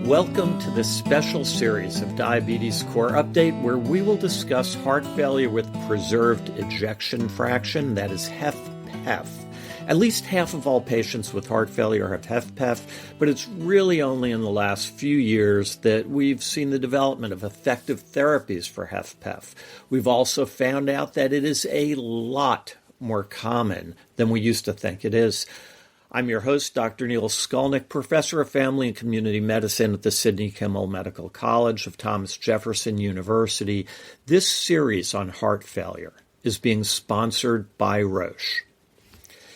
Welcome to this special series of Diabetes Core Update, where we will discuss heart failure with preserved ejection fraction, that is HFpEF. At least half of all patients with heart failure have HFpEF, but it's really only in the last few years that we've seen the development of effective therapies for HFpEF. We've also found out that it is a lot more common than we used to think it is. I'm your host, Dr. Neil Skolnik, Professor of Family and Community Medicine at the Sidney Kimmel Medical College of Thomas Jefferson University. This series on heart failure is being sponsored by Roche.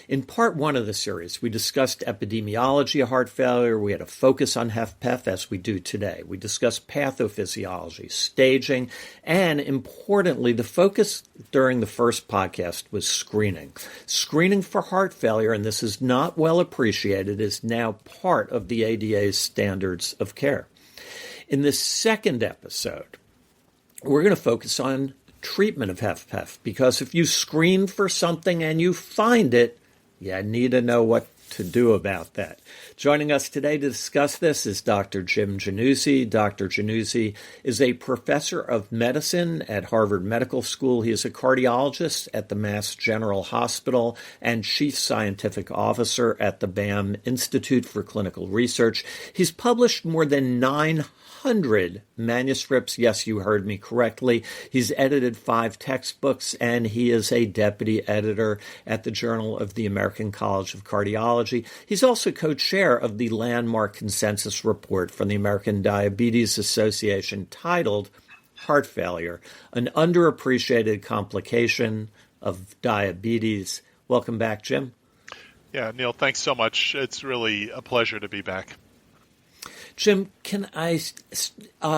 In part one of the series, we discussed epidemiology of heart failure. We had a focus on HFpEF, as we do today. We discussed pathophysiology, staging, and importantly, the focus during the first podcast was screening. Screening for heart failure, and this is not well appreciated, is now part of the ADA's standards of care. In this second episode, we're going to focus on treatment of HFpEF, because if you screen for something and you find it, you need to know what to do about that. Joining us today to discuss this is Dr. Jim Jannuzzi. Dr. Jannuzzi is a professor of medicine at Harvard Medical School. He is a cardiologist at the Mass General Hospital and chief scientific officer at the Baim Institute for Clinical Research. He's published more than 900 manuscripts. Yes, you heard me correctly. He's edited 5 textbooks, and he is a deputy editor at the Journal of the American College of Cardiology. He's also co-chair of the landmark consensus report from the American Diabetes Association titled Heart Failure, an Underappreciated Complication of Diabetes. Welcome back, Jim. Yeah, Neil, thanks so much. It's really a pleasure to be back. Jim, can I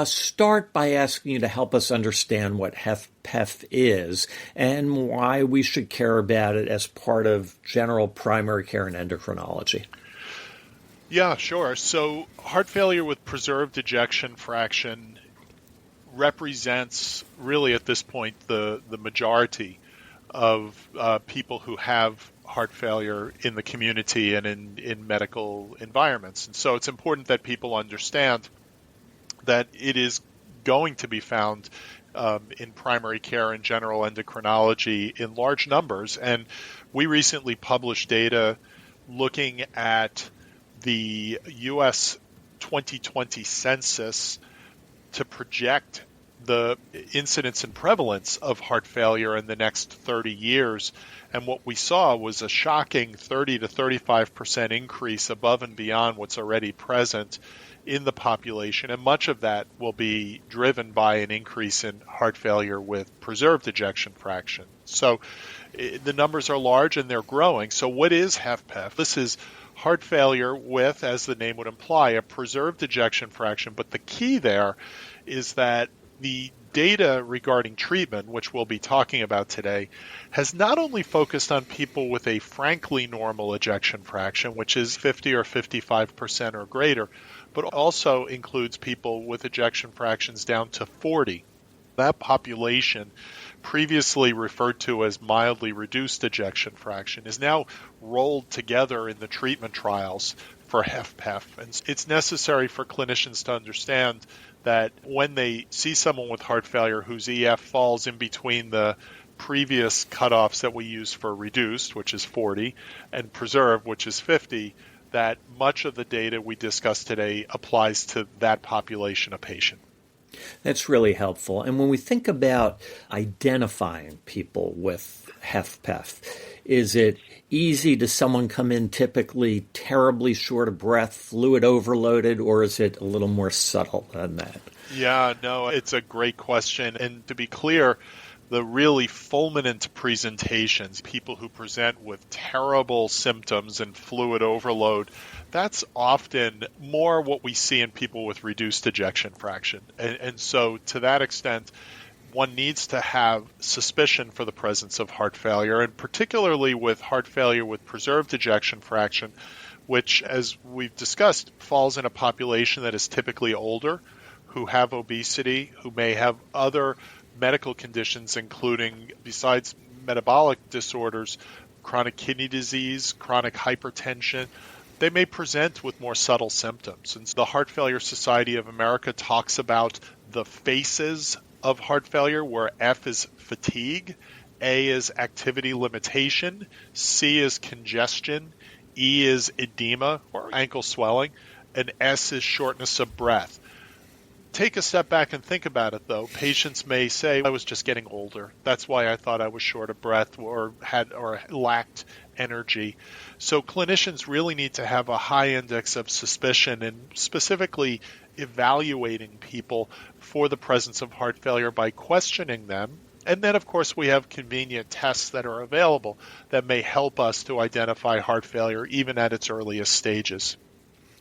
start by asking you to help us understand what HFpEF is and why we should care about it as part of general primary care and endocrinology? Yeah, sure. So heart failure with preserved ejection fraction represents really at this point the majority of people who have heart failure in the community and in medical environments. And so it's important that people understand that it is going to be found in primary care and general endocrinology in large numbers. And we recently published data looking at the U.S. 2020 census to project the incidence and prevalence of heart failure in the next 30 years. And what we saw was a shocking 30 to 35% increase above and beyond what's already present in the population. And much of that will be driven by an increase in heart failure with preserved ejection fraction. So the numbers are large and they're growing. So what is HFpEF? This is heart failure with, as the name would imply, a preserved ejection fraction. But the key there is that the data regarding treatment, which we'll be talking about today, has not only focused on people with a frankly normal ejection fraction, which is 50 or 55% or greater, but also includes people with ejection fractions down to 40. That population, previously referred to as mildly reduced ejection fraction, is now rolled together in the treatment trials for HFpEF. And it's necessary for clinicians to understand that when they see someone with heart failure whose EF falls in between the previous cutoffs that we use for reduced, which is 40, and preserved, which is 50, that much of the data we discussed today applies to that population of patient. That's really helpful. And when we think about identifying people with HFpEF, is it easy? Does someone come in typically terribly short of breath, fluid overloaded, or is it a little more subtle than that? Yeah, no, it's a great question. And to be clear, the really fulminant presentations, people who present with terrible symptoms and fluid overload, that's often more what we see in people with reduced ejection fraction. And so to that extent, one needs to have suspicion for the presence of heart failure, and particularly with heart failure with preserved ejection fraction, which, as we've discussed, falls in a population that is typically older, who have obesity, who may have other medical conditions, including, besides metabolic disorders, chronic kidney disease, chronic hypertension, They may present with more subtle symptoms. And the Heart Failure Society of America talks about the phases of heart failure, where F is fatigue, A is activity limitation, C is congestion, E is edema or ankle swelling, and S is shortness of breath. Take a step back and think about it, though. Patients may say, I was just getting older. That's why I thought I was short of breath or lacked energy. So clinicians really need to have a high index of suspicion and specifically evaluating people for the presence of heart failure by questioning them. And then, of course, we have convenient tests that are available that may help us to identify heart failure even at its earliest stages.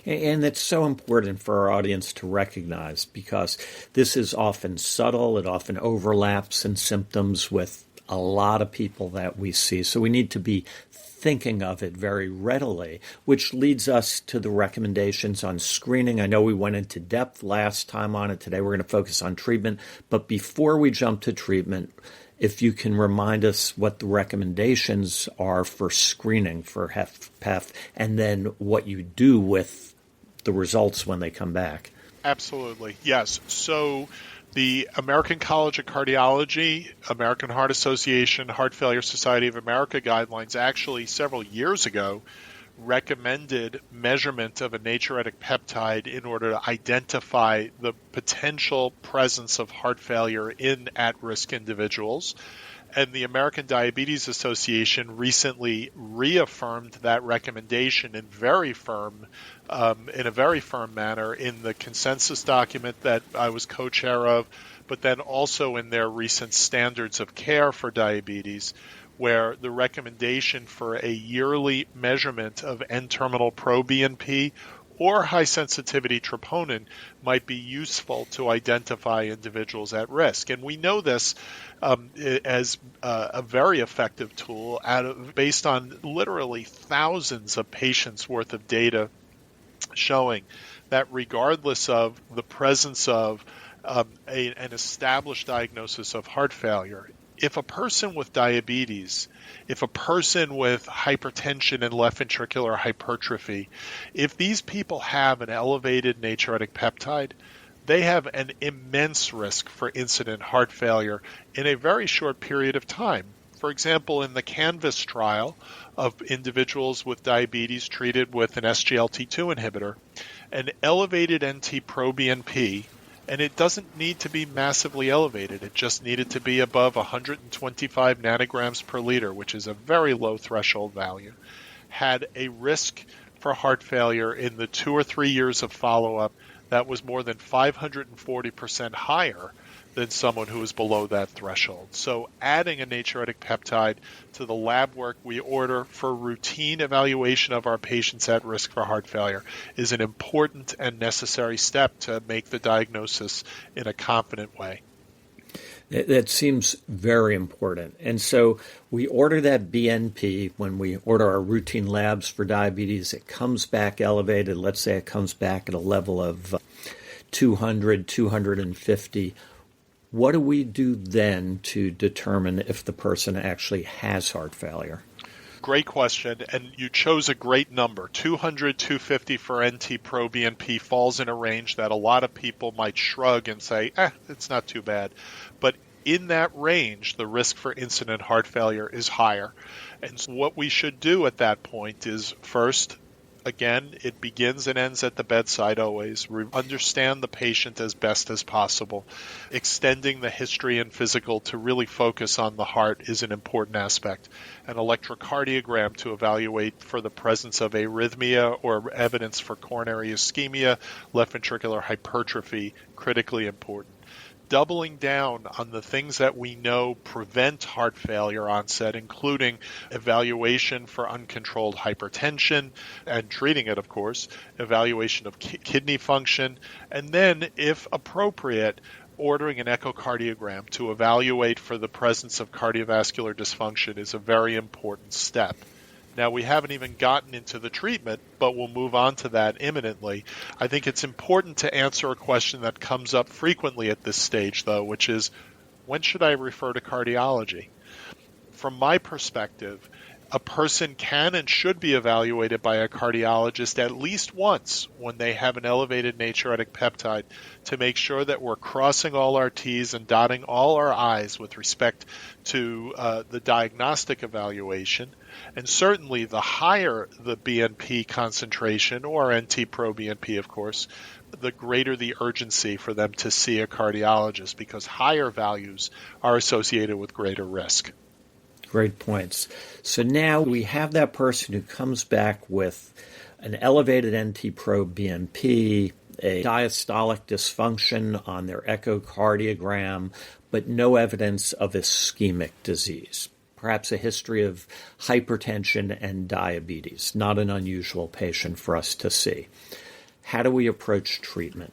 And it's so important for our audience to recognize, because this is often subtle. It often overlaps in symptoms with a lot of people that we see. So we need to be thinking of it very readily, which leads us to the recommendations on screening. I know we went into depth last time on it. Today we're going to focus on treatment. But before we jump to treatment, if you can remind us what the recommendations are for screening for HFpEF, and then what you do with the results when they come back. Absolutely, yes. So the American College of Cardiology, American Heart Association, Heart Failure Society of America guidelines actually several years ago recommended measurement of a natriuretic peptide in order to identify the potential presence of heart failure in at-risk individuals. And the American Diabetes Association recently reaffirmed that recommendation in a very firm manner in the consensus document that I was co-chair of, but then also in their recent standards of care for diabetes, where the recommendation for a yearly measurement of N-terminal proBNP or high-sensitivity troponin might be useful to identify individuals at risk. And we know this as a very effective tool based on literally thousands of patients' worth of data showing that regardless of the presence of an established diagnosis of heart failure, if a person with diabetes, if a person with hypertension and left ventricular hypertrophy, if these people have an elevated natriuretic peptide, they have an immense risk for incident heart failure in a very short period of time. For example, in the CANVAS trial of individuals with diabetes treated with an SGLT2 inhibitor, an elevated NT-proBNP, and it doesn't need to be massively elevated. It just needed to be above 125 nanograms per liter, which is a very low threshold value, had a risk for heart failure in the 2 or 3 years of follow-up that was more than 540% higher than someone who is below that threshold. So adding a natriuretic peptide to the lab work we order for routine evaluation of our patients at risk for heart failure is an important and necessary step to make the diagnosis in a confident way. That seems very important. And so we order that BNP when we order our routine labs for diabetes. It comes back elevated. Let's say it comes back at a level of 200, 250. What do we do then to determine if the person actually has heart failure? Great question, and you chose a great number. 200, 250 for NT-proBNP falls in a range that a lot of people might shrug and say, it's not too bad. But in that range, the risk for incident heart failure is higher. And so what we should do at that point is first, again, it begins and ends at the bedside always. Understand the patient as best as possible. Extending the history and physical to really focus on the heart is an important aspect. An electrocardiogram to evaluate for the presence of arrhythmia or evidence for coronary ischemia, left ventricular hypertrophy, critically important. Doubling down on the things that we know prevent heart failure onset, including evaluation for uncontrolled hypertension and treating it, of course, evaluation of kidney function, and then, if appropriate, ordering an echocardiogram to evaluate for the presence of cardiovascular dysfunction is a very important step. Now, we haven't even gotten into the treatment, but we'll move on to that imminently. I think it's important to answer a question that comes up frequently at this stage, though, which is, when should I refer to cardiology? From my perspective, a person can and should be evaluated by a cardiologist at least once when they have an elevated natriuretic peptide to make sure that we're crossing all our T's and dotting all our I's with respect to the diagnostic evaluation. And certainly the higher the BNP concentration, or NT-proBNP, of course, the greater the urgency for them to see a cardiologist, because higher values are associated with greater risk. Great points. So now we have that person who comes back with an elevated NT-proBNP, a diastolic dysfunction on their echocardiogram, but no evidence of ischemic disease. Perhaps a history of hypertension and diabetes. Not an unusual patient for us to see. How do we approach treatment?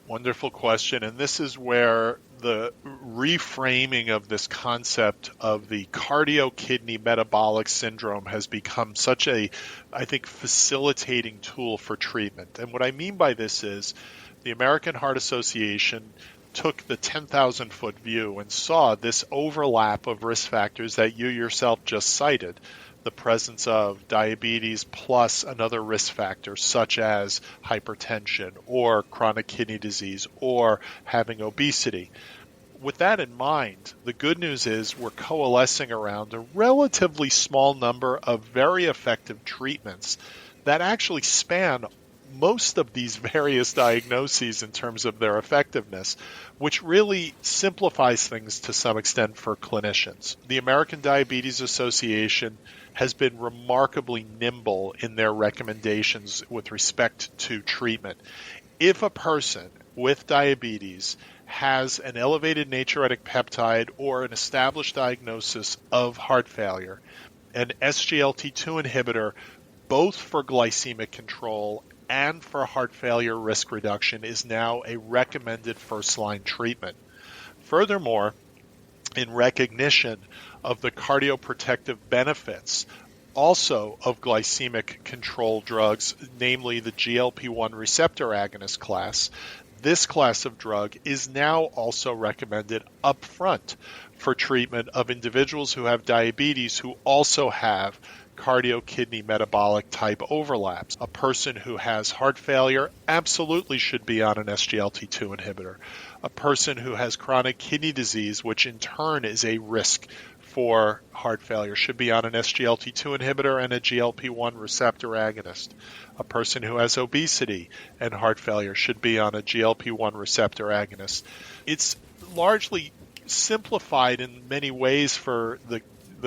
Wonderful question. And this is where the reframing of this concept of the cardio-kidney metabolic syndrome has become such a, I think, facilitating tool for treatment. And what I mean by this is the American Heart Association took the 10,000-foot view and saw this overlap of risk factors that you yourself just cited, the presence of diabetes plus another risk factor such as hypertension or chronic kidney disease or having obesity. With that in mind, the good news is we're coalescing around a relatively small number of very effective treatments that actually span most of these various diagnoses in terms of their effectiveness, which really simplifies things to some extent for clinicians. The American Diabetes Association has been remarkably nimble in their recommendations with respect to treatment. If a person with diabetes has an elevated natriuretic peptide or an established diagnosis of heart failure, an SGLT2 inhibitor, both for glycemic control and for heart failure risk reduction, is now a recommended first-line treatment. Furthermore, in recognition of the cardioprotective benefits also of glycemic control drugs, namely the GLP-1 receptor agonist class, this class of drug is now also recommended upfront for treatment of individuals who have diabetes who also have cardio-kidney metabolic type overlaps. A person who has heart failure absolutely should be on an SGLT2 inhibitor. A person who has chronic kidney disease, which in turn is a risk for heart failure, should be on an SGLT2 inhibitor and a GLP-1 receptor agonist. A person who has obesity and heart failure should be on a GLP-1 receptor agonist. It's largely simplified in many ways for the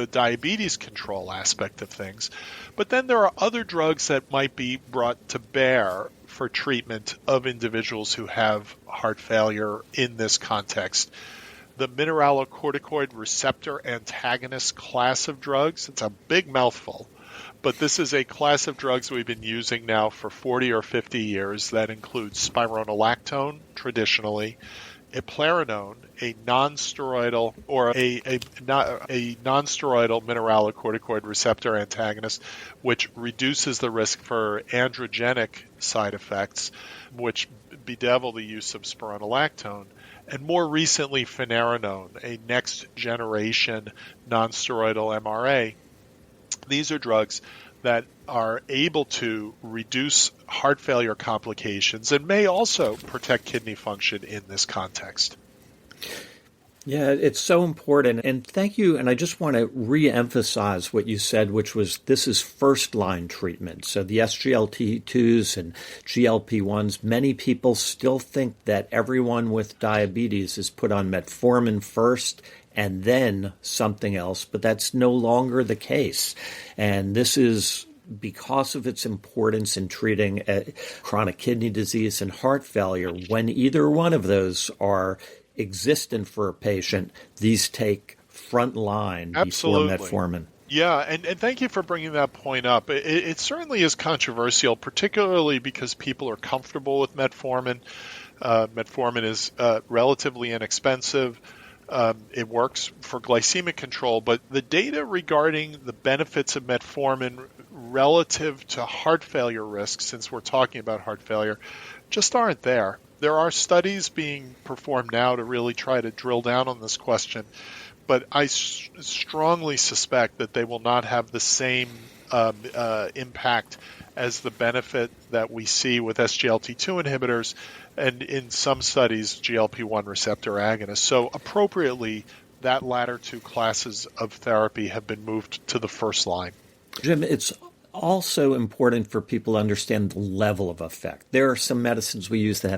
diabetes control aspect of things. But then there are other drugs that might be brought to bear for treatment of individuals who have heart failure in this context. The mineralocorticoid receptor antagonist class of drugs, it's a big mouthful, but this is a class of drugs we've been using now for 40 or 50 years that includes spironolactone, traditionally, eplerenone, a non-steroidal or a non-steroidal mineralocorticoid receptor antagonist, which reduces the risk for androgenic side effects, which bedevil the use of spironolactone, and more recently finerenone, a next-generation non-steroidal MRA. These are drugs that are able to reduce heart failure complications and may also protect kidney function in this context. Yeah, it's so important. And thank you. And I just want to re-emphasize what you said, which was this is first-line treatment. So the SGLT2s and GLP-1s, many people still think that everyone with diabetes is put on metformin first and then something else, but that's no longer the case. And this is because of its importance in treating chronic kidney disease and heart failure. When either one of those are existent for a patient, these take front line before metformin. Yeah, and thank you for bringing that point up. It certainly is controversial, particularly because people are comfortable with metformin. Metformin is relatively inexpensive. It works for glycemic control, but the data regarding the benefits of metformin relative to heart failure risk, since we're talking about heart failure, just aren't there. There are studies being performed now to really try to drill down on this question, but I strongly suspect that they will not have the same impact as the benefit that we see with SGLT2 inhibitors and in some studies GLP-1 receptor agonists. So appropriately, that latter two classes of therapy have been moved to the first line. Jim, it's also important for people to understand the level of effect. There are some medicines we use that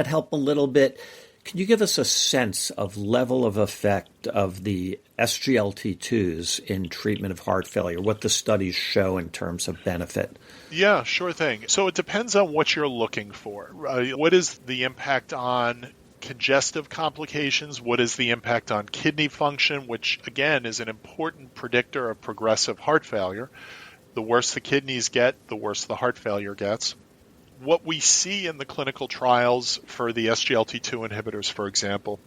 help a little bit. Can you give us a sense of level of effect of the SGLT2s in treatment of heart failure, what the studies show in terms of benefit? Yeah, sure thing. So it depends on what you're looking for. What is the impact on congestive complications? What is the impact on kidney function, which again is an important predictor of progressive heart failure? The worse the kidneys get, the worse the heart failure gets. What we see in the clinical trials for the SGLT2 inhibitors, for example,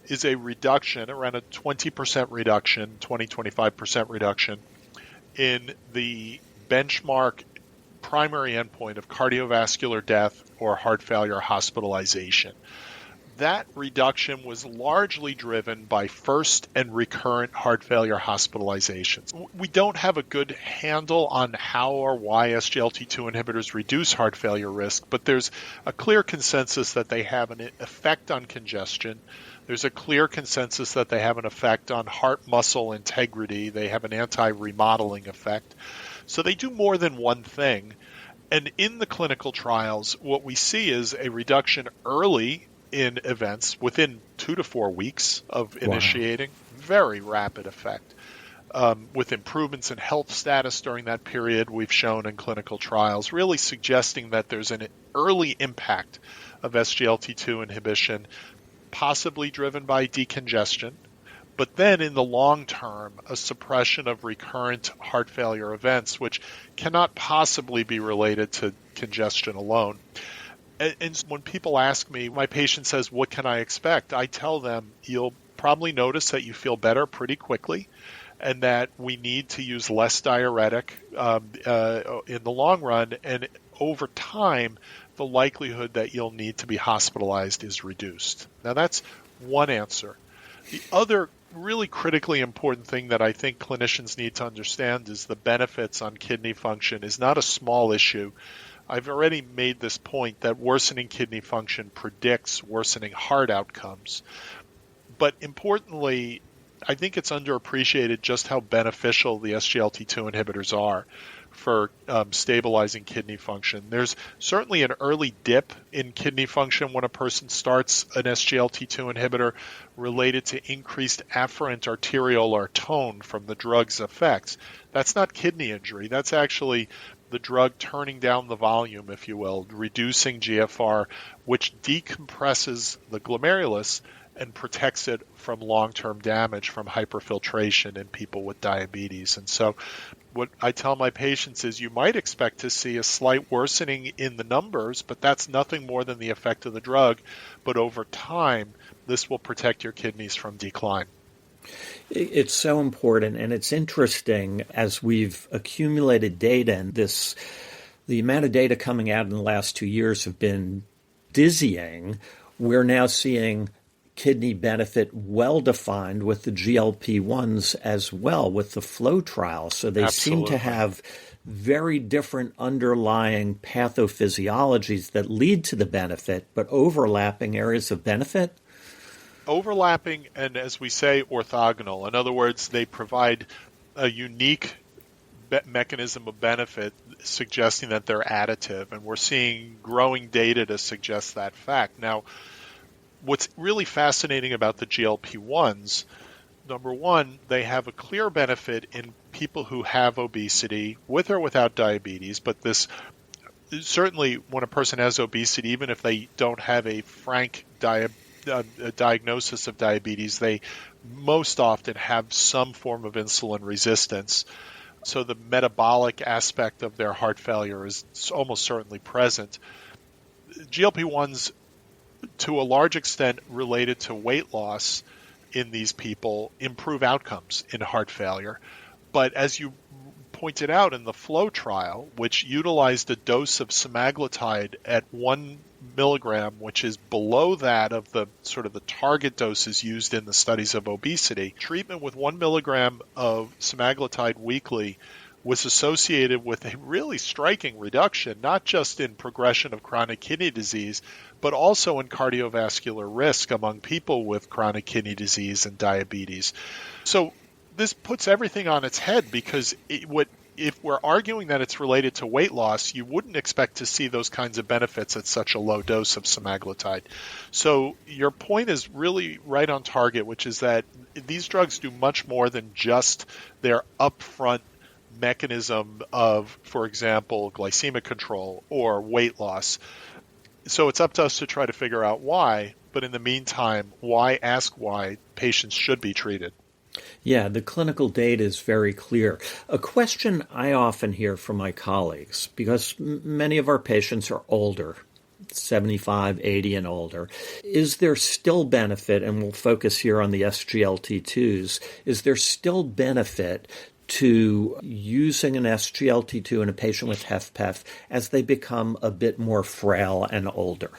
is a reduction, around a 20% reduction, 20-25% reduction in the benchmark primary endpoint of cardiovascular death or heart failure hospitalization. That reduction was largely driven by first and recurrent heart failure hospitalizations. We don't have a good handle on how or why SGLT2 inhibitors reduce heart failure risk, but there's a clear consensus that they have an effect on congestion. There's a clear consensus that they have an effect on heart muscle integrity. They have an anti-remodeling effect. So they do more than one thing. And in the clinical trials, what we see is a reduction early in events within 2 to 4 weeks of initiating. Wow. Very rapid effect. With improvements in health status during that period we've shown in clinical trials, really suggesting that there's an early impact of SGLT2 inhibition, possibly driven by decongestion, but then in the long term, a suppression of recurrent heart failure events, which cannot possibly be related to congestion alone. And when people ask me, my patient says, what can I expect? I tell them, you'll probably notice that you feel better pretty quickly and that we need to use less diuretic in the long run. And over time, the likelihood that you'll need to be hospitalized is reduced. Now, that's one answer. The other really critically important thing that I think clinicians need to understand is the benefits on kidney function is not a small issue. I've already made this point that worsening kidney function predicts worsening heart outcomes. But importantly, I think it's underappreciated just how beneficial the SGLT2 inhibitors are for stabilizing kidney function. There's certainly an early dip in kidney function when a person starts an SGLT2 inhibitor related to increased afferent arteriolar tone from the drug's effects. That's not kidney injury. That's actually the drug turning down the volume, if you will, reducing GFR, which decompresses the glomerulus and protects it from long-term damage from hyperfiltration in people with diabetes. And so what I tell my patients is you might expect to see a slight worsening in the numbers, but that's nothing more than the effect of the drug. But over time, this will protect your kidneys from decline. It's so important, and it's interesting as we've accumulated data, and the amount of data coming out in the last 2 years have been dizzying. We're now seeing kidney benefit well-defined with the GLP-1s as well, with the FLOW trial. So they Absolutely. seem to have very different underlying pathophysiologies that lead to the benefit, but overlapping areas of benefit. Overlapping and, as we say, orthogonal. In other words, they provide a unique mechanism of benefit suggesting that they're additive, and we're seeing growing data to suggest that fact. Now, what's really fascinating about the GLP-1s, number one, they have a clear benefit in people who have obesity, with or without diabetes, but this certainly when a person has obesity, even if they don't have a frank diagnosis of diabetes, they most often have some form of insulin resistance. So the metabolic aspect of their heart failure is almost certainly present. GLP-1s, to a large extent related to weight loss in these people, improve outcomes in heart failure. But as you pointed out in the FLOW trial, which utilized a dose of semaglutide at 1 milligram, which is below that of the sort of the target doses used in the studies of obesity, treatment with 1 milligram of semaglutide weekly was associated with a really striking reduction, not just in progression of chronic kidney disease, but also in cardiovascular risk among people with chronic kidney disease and diabetes. So this puts everything on its head, because if we're arguing that it's related to weight loss, you wouldn't expect to see those kinds of benefits at such a low dose of semaglutide. So your point is really right on target, which is that these drugs do much more than just their upfront mechanism of, for example, glycemic control or weight loss. So it's up to us to try to figure out why, but in the meantime, ask why patients should be treated. Yeah, the clinical data is very clear. A question I often hear from my colleagues, because many of our patients are older, 75, 80 and older, is there still benefit, and we'll focus here on the SGLT2s, is there still benefit to using an SGLT2 in a patient with HFpEF as they become a bit more frail and older?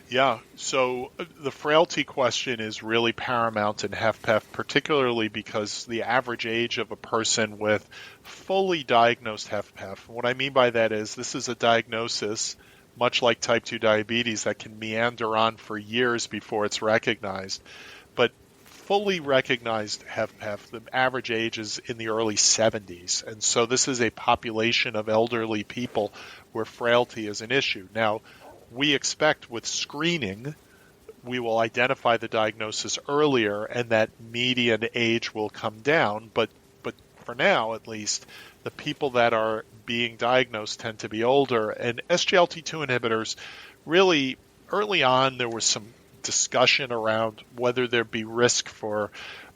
Yeah, so the frailty question is really paramount in HFpEF, particularly because the average age of a person with fully diagnosed HFpEF, what I mean by that is this is a diagnosis, much like type 2 diabetes, that can meander on for years before it's recognized. But fully recognized HFpEF, the average age is in the early 70s. And so this is a population of elderly people where frailty is an issue. Now, we expect with screening, we will identify the diagnosis earlier and that median age will come down. But for now, at least, the people that are being diagnosed tend to be older. And SGLT2 inhibitors, really early on, there was some discussion around whether there'd be risk for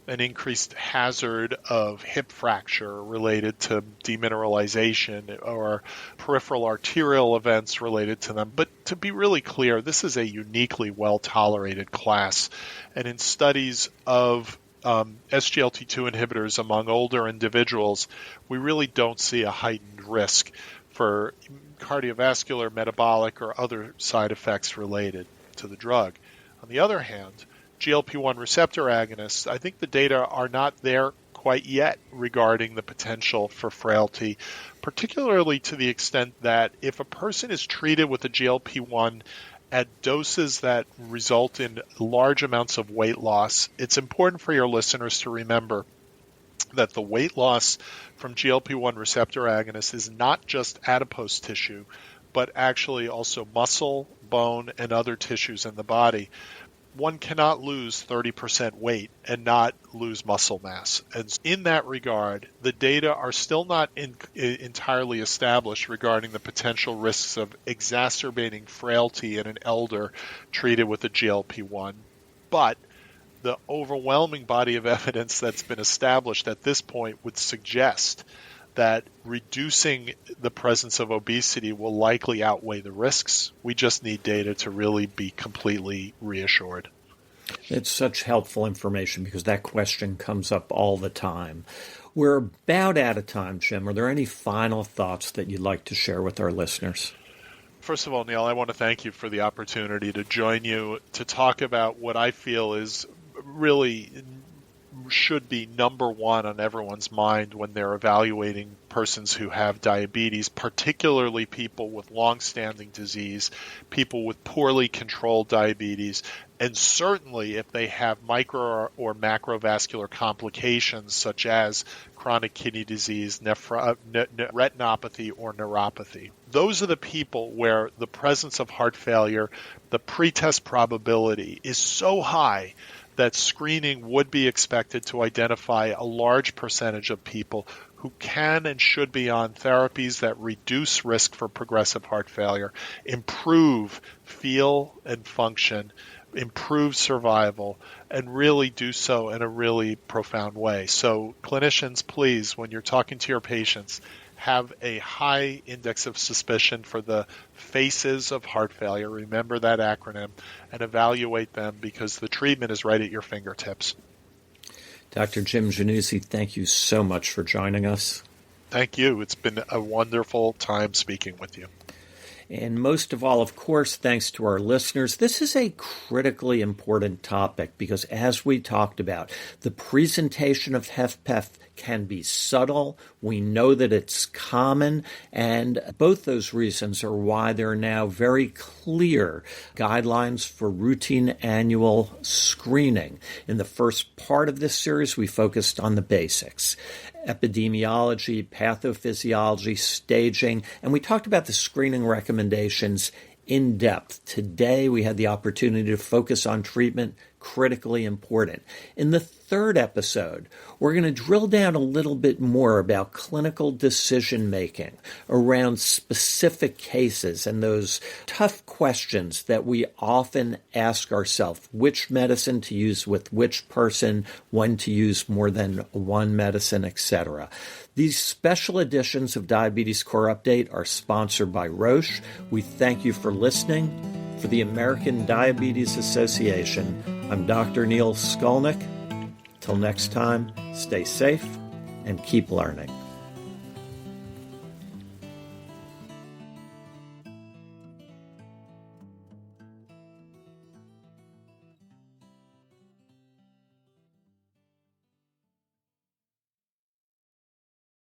an increased hazard of hip fracture related to demineralization or peripheral arterial events related to them. But to be really clear, this is a uniquely well-tolerated class. And in studies of SGLT2 inhibitors among older individuals, we really don't see a heightened risk for cardiovascular, metabolic, or other side effects related to the drug. On the other hand, GLP-1 receptor agonists, I think the data are not there quite yet regarding the potential for frailty, particularly to the extent that if a person is treated with a GLP-1 at doses that result in large amounts of weight loss, it's important for your listeners to remember that the weight loss from GLP-1 receptor agonists is not just adipose tissue, but actually also muscle, bone, and other tissues in the body. One cannot lose 30% weight and not lose muscle mass. And in that regard, the data are still not entirely established regarding the potential risks of exacerbating frailty in an elder treated with a GLP-1. But the overwhelming body of evidence that's been established at this point would suggest that reducing the presence of obesity will likely outweigh the risks. We just need data to really be completely reassured. It's such helpful information because that question comes up all the time. We're about out of time, Jim. Are there any final thoughts that you'd like to share with our listeners? First of all, Neil, I want to thank you for the opportunity to join you to talk about what I feel is really should be number one on everyone's mind when they're evaluating persons who have diabetes, particularly people with long-standing disease, people with poorly controlled diabetes, and certainly if they have micro or macrovascular complications such as chronic kidney disease, retinopathy, or neuropathy. Those are the people where the presence of heart failure, the pretest probability is so high that screening would be expected to identify a large percentage of people who can and should be on therapies that reduce risk for progressive heart failure, improve feel and function, improve survival, and really do so in a really profound way. So clinicians, please, when you're talking to your patients, have a high index of suspicion for the FACEs of heart failure. Remember that acronym and evaluate them because the treatment is right at your fingertips. Dr. Jim Jannuzzi, thank you so much for joining us. Thank you. It's been a wonderful time speaking with you. And most of all, of course, thanks to our listeners, this is a critically important topic because, as we talked about, the presentation of HFpEF can be subtle. We know that it's common, and both those reasons are why there are now very clear guidelines for routine annual screening. In the first part of this series, we focused on the basics: epidemiology, pathophysiology, staging, and we talked about the screening recommendations in depth. Today, we had the opportunity to focus on treatment, critically important. In the third episode, we're going to drill down a little bit more about clinical decision-making around specific cases and those tough questions that we often ask ourselves: which medicine to use with which person, when to use more than one medicine, etc. These special editions of Diabetes Core Update are sponsored by Roche. We thank you for listening. For the American Diabetes Association, I'm Dr. Neil Skolnik. Till next time, stay safe and keep learning.